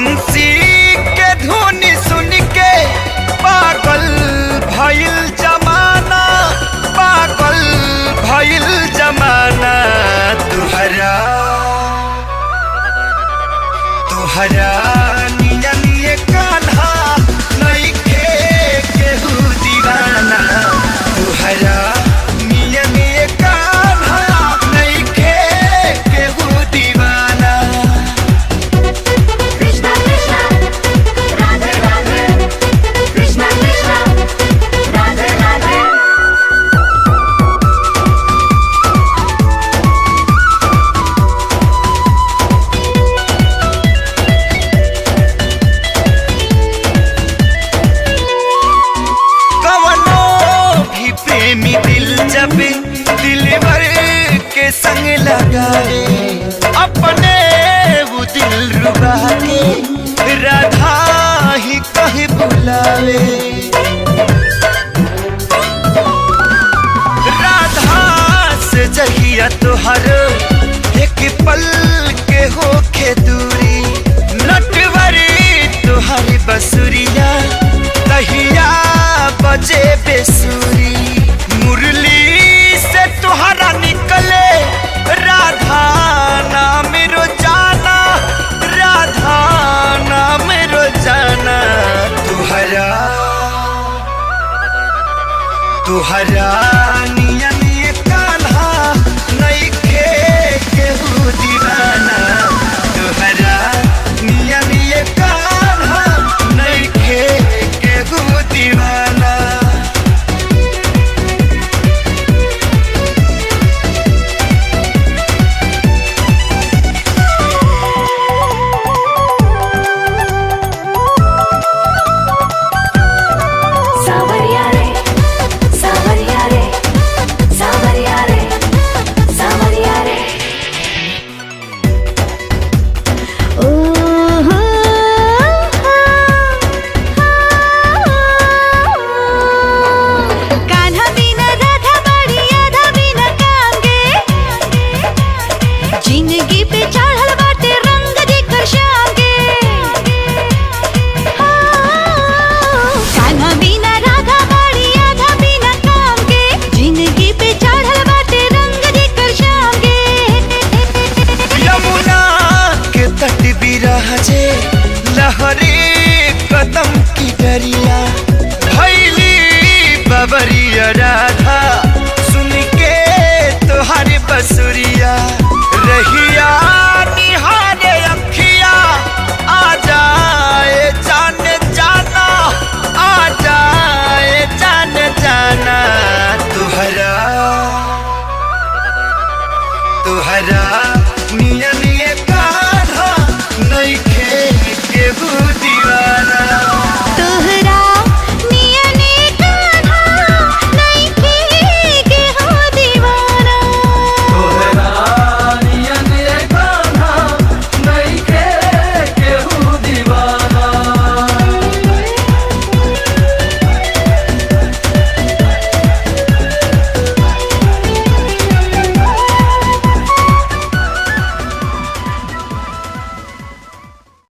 बंसी के धुन सुन के पागल भइल जमाना, पागल भइल जमाना। तुहरा नियन ये कान्हा नइखे केहू दीवाना। तुहरा नियन ये कान्हा नइखे केहू दीवाना। कृष्णा कृष्णा राधे राधे, कृष्णा कृष्णा राधे राधे। कवनो भी प्रेमी दिल जब दिलवर के संग लगावे, अपने वो दिल रुबा के राधा ही कहे बुलावे। राधा से जहिया तोहर एक पल के होखे दूरी, नटवरी तोहरी बसुरिया तहिया बजे बेसुरी। मुरली से तुहरा निकले राधा नाम रोजाना, राधा नाम रोजाना। तुहरा